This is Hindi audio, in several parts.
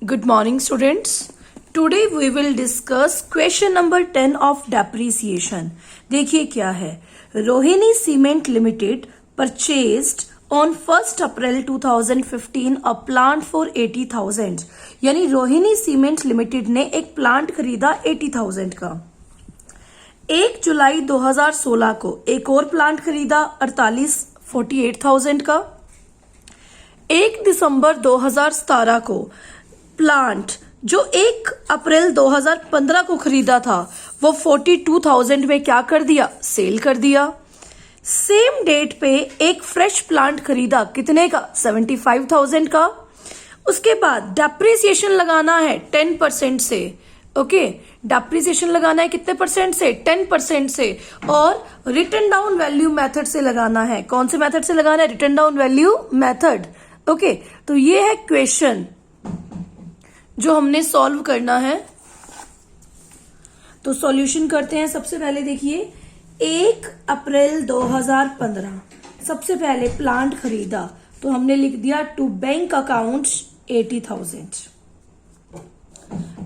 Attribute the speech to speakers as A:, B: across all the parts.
A: Good morning, students. Today we will discuss question number 10 of depreciation. देखिए क्या है. Rohini cement limited purchased on 1st April 2015 a plant for 80,000. यानी रोहिणी सीमेंट लिमिटेड ने एक प्लांट खरीदा 80,000 का. 1 जुलाई 2016 को एक और प्लांट खरीदा 48,000 का. 1 दिसंबर 2017 को प्लांट जो 1 अप्रैल 2015 को खरीदा था वो 42,000 में क्या कर दिया, सेल कर दिया. सेम डेट पे एक फ्रेश प्लांट खरीदा कितने का, 75,000 का. उसके बाद डेप्रिसिएशन लगाना है 10% से. ओके, डेप्रिसिएशन लगाना है कितने परसेंट से, 10% से. और रिटर्न डाउन वैल्यू मेथड से लगाना है. कौन से मेथड से लगाना है, return down value method. Okay, तो ये है क्वेश्चन जो हमने सॉल्व करना है. तो सॉल्यूशन करते हैं. सबसे पहले देखिए 1 अप्रैल 2015 सबसे पहले प्लांट खरीदा तो हमने लिख दिया टू बैंक अकाउंट 80,000.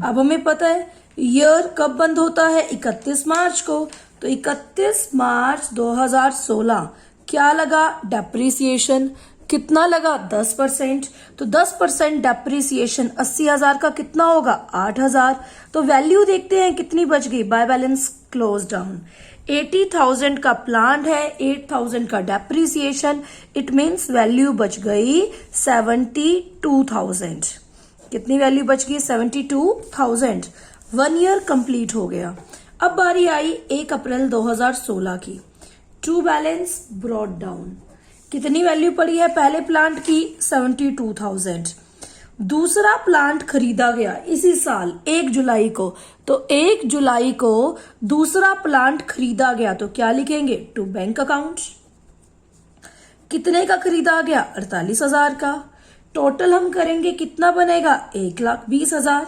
A: अब हमें पता है ईयर कब बंद होता है, 31 मार्च को. तो 31 मार्च 2016 क्या लगा, डेप्रिसिएशन. कितना लगा, 10%. तो 10% डेप्रिसिएशन 80,000 का कितना होगा, 8,000. तो वैल्यू देखते हैं कितनी बच गई, बाय बैलेंस क्लोज डाउन. 80,000 का प्लांट है, 8,000 का डेप्रिसिएशन. इट मीन्स वैल्यू बच गई 72,000. कितनी वैल्यू बच गई, 72,000. 1 ईयर कंप्लीट हो गया. अब बारी आई 1 अप्रैल 2016 की. True balance brought down. कितनी वैल्यू पड़ी है पहले प्लांट की, 72,000. दूसरा प्लांट खरीदा गया इसी साल 1 जुलाई को. तो 1 जुलाई को दूसरा प्लांट खरीदा गया तो क्या लिखेंगे, टू बैंक अकाउंट. कितने का खरीदा गया, 48,000 का. टोटल हम करेंगे कितना बनेगा, 1,20,000.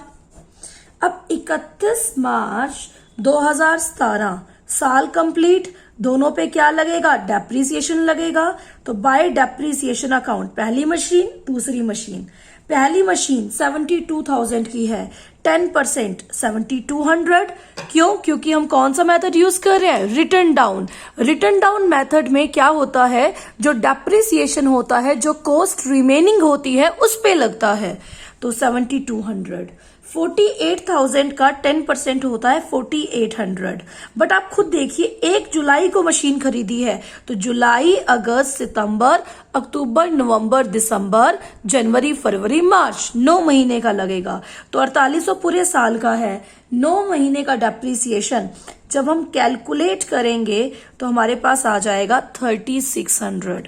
A: अब 31 मार्च 2017 साल कंप्लीट. दोनों पे क्या लगेगा, डेप्रिसिएशन लगेगा. तो बाय डेप्रिसिएशन अकाउंट पहली मशीन दूसरी मशीन. पहली मशीन 72,000 की है, 10% 7,200. क्यों, क्योंकि हम कौन सा मेथड यूज कर रहे हैं, return down. Return down method में क्या होता है, जो डेप्रिसिएशन होता है, जो कॉस्ट रिमेनिंग होती है उस पे लगता है. तो 7,200. 48,000 का 10% होता है 4,800. बट आप खुद देखिए 1 जुलाई को मशीन खरीदी है तो जुलाई, अगस्त, सितंबर, अक्टूबर, नवंबर, दिसंबर, जनवरी, फरवरी, मार्च 9 महीने का लगेगा. तो 4800 पूरे साल का है. 9 महीने का डेप्रिसिएशन जब हम कैलकुलेट करेंगे तो हमारे पास आ जाएगा 3,600.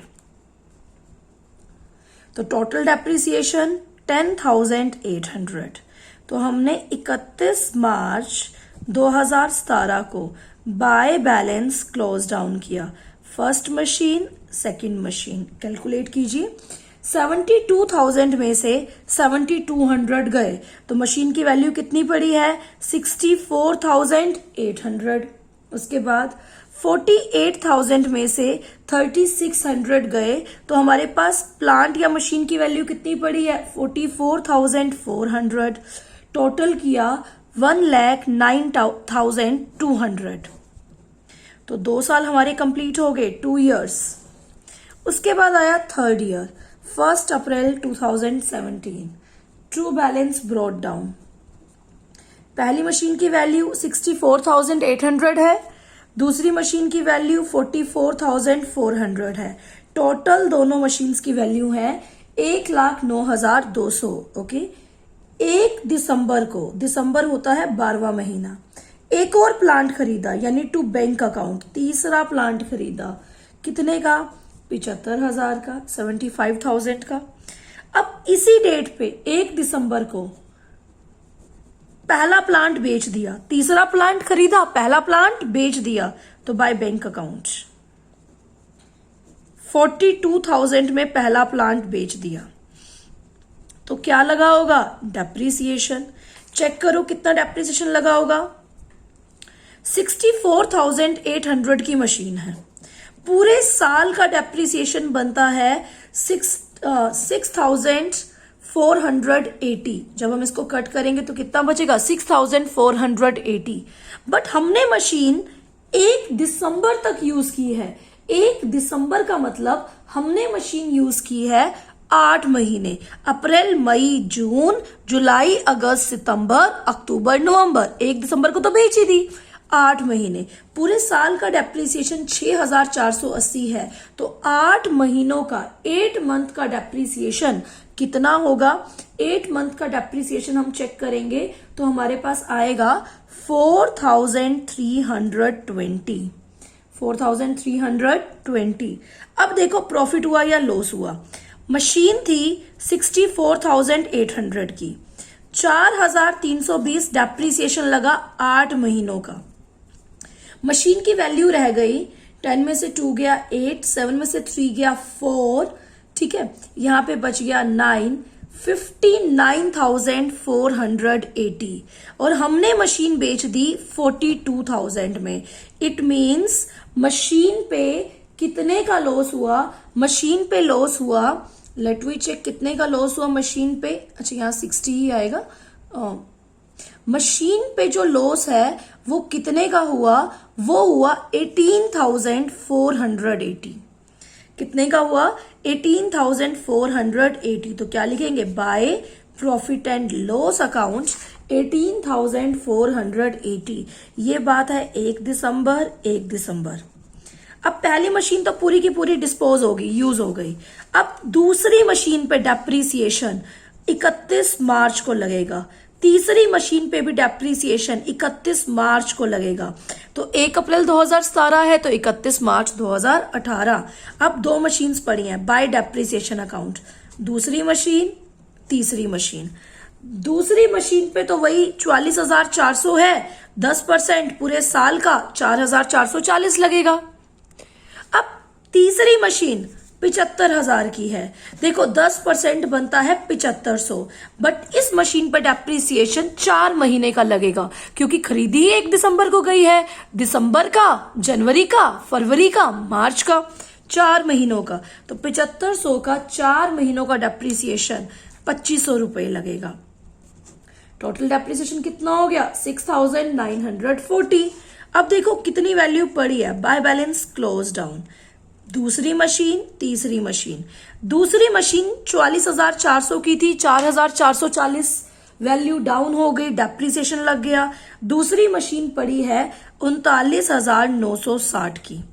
A: तो टोटल डेप्रिसिएशन 10,800. तो हमने 31 मार्च 2017 को बाय बैलेंस क्लोज डाउन किया. First machine, second machine. Calculate कीजिए. 72,000 में से 7,200 गए तो मशीन की वैल्यू कितनी पड़ी है, 64,800. उसके बाद 48,000 में से 3,600 गए तो हमारे पास प्लांट या मशीन की वैल्यू कितनी पड़ी है, 44,400. टोटल किया 1,09,200. तो 2 साल हमारे कंप्लीट हो गए, 2 years. उसके बाद आया 3rd ईयर, 1 अप्रैल 2017. True balance brought down. पहली मशीन की वैल्यू 64,800 है, दूसरी मशीन की वैल्यू 44,400 है. टोटल दोनों मशीन्स की वैल्यू है 1,09,200. ओके. 1 दिसंबर को, दिसंबर होता है 12वां महीना, एक और प्लांट खरीदा यानी टू बैंक अकाउंट. तीसरा प्लांट खरीदा कितने का, 75,000 का, 75,000 का. अब इसी डेट पे 1 दिसंबर को पहला प्लांट बेच दिया. तीसरा प्लांट खरीदा, पहला प्लांट बेच दिया. तो बाय बैंक अकाउंट 42,000 में पहला प्लांट बेच दिया तो क्या लगा होगा, डेप्रिसिएशन. चेक करो कितना डेप्रिसिएशन लगा होगा. 64,800 की मशीन है. पूरे साल का डेप्रिसिएशन बनता है 6,400 6,480। जब हम इसको कट करेंगे तो कितना बचेगा? 6,480। बट हमने मशीन 1 दिसंबर तक यूज की है। 1 दिसंबर का मतलब हमने मशीन यूज की है 8 महीने, अप्रैल मई जून जुलाई अगस्त सितंबर अक्टूबर नवंबर, 1 दिसंबर को तो बेच ही दी। 8 महीने, पूरे साल का डेप्रिसिएशन 6,480 है, तो 8 महीनों का 8 मंथ का डेप्रिसिएशन कितना होगा? 8 मंथ का डेप्रिसिएशन हम चेक करेंगे तो हमारे पास आएगा 4,320। 4,320। अब देखो प्रॉफिट हुआ या लॉस हुआ। मशीन थी 64,800 की, 4,320 डेप्रिसिएशन लगा 8 महीनों का। मशीन की वैल्यू रह गई 10 में से 2 गया 8, 7 में से 3 गया 4, ठीक है, यहां पे बच गया 9, 59,480 और हमने मशीन बेच दी 42,000 में। इट मीन्स मशीन पे कितने का लॉस हुआ? मशीन पे लॉस हुआ, लेट वी चेक कितने का लॉस हुआ मशीन पे। अच्छा यहां 60 ही आएगा। मशीन पे जो लॉस है वो कितने का हुआ? वो हुआ 18,480। कितने का हुआ? 18,480। तो क्या लिखेंगे? By profit and loss account 18,480। ये बात है 1 दिसंबर 1 दिसंबर। अब पहली मशीन तो पूरी की पूरी डिस्पोज होगी, यूज हो गई। अब दूसरी मशीन पे डेप्रीसिएशन 31 मार्च को लगेगा, तीसरी मशीन पे भी डेप्रीसिएशन 31 मार्च को लगेगा। तो 1 अप्रैल 2017 है तो 31 मार्च 2018। अब 2 मशीन्स पड़ी हैं बाय डेप्रीसिएशन अकाउंट, दूसरी मशीन तीसरी मशीन। दूसरी मशीन पे तो वही 44,400 है, 10% पूरे साल का 4,440 लगेगा। अब तीसरी मशीन 75,000 की है, देखो 10% बनता है 7500, बट इस मशीन पर डेप्रीसिएशन 4 महीने का लगेगा क्योंकि खरीदी 1 दिसंबर को गई है, दिसंबर का, जनवरी का, फरवरी का, मार्च का, 4 महीनों का। तो 7500 का 4 महीनों का डेप्रीसिएशन 2,500 रुपए लगेगा। टोटल डेप्रीसिएशन कितना हो गया? 6,940। अब देखो कितनी वैल्यू पड़ी है, बाय बैलेंस क्लोज डाउन। दूसरी मशीन तीसरी मशीन, दूसरी मशीन 44,400 की थी, 4,440 वैल्यू डाउन हो गई, डेप्रीसिएशन लग गया। दूसरी मशीन पड़ी है 39,960 की।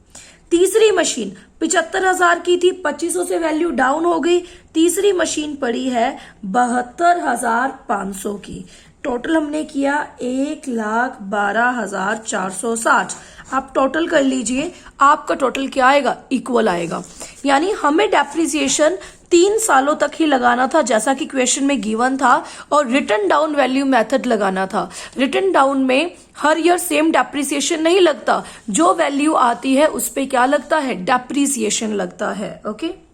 A: तीसरी मशीन 75,000 की थी, 2,500 से वैल्यू डाउन हो गई। तीसरी मशीन पड़ी है 72,500 की। टोटल हमने किया 1,12,460। आप टोटल कर लीजिए, आपका टोटल क्या आएगा? इक्वल आएगा। यानी हमें डेप्रीसिएशन 3 सालों तक ही लगाना था जैसा कि क्वेश्चन में गिवन था, और रिटर्न डाउन वैल्यू मेथड लगाना था। रिटर्न डाउन में हर ईयर सेम डेप्रीसिएशन नहीं लगता, जो वैल्यू आती है उस पे क्या लगता है? डेप्रीसिएशन लगता है। ओके।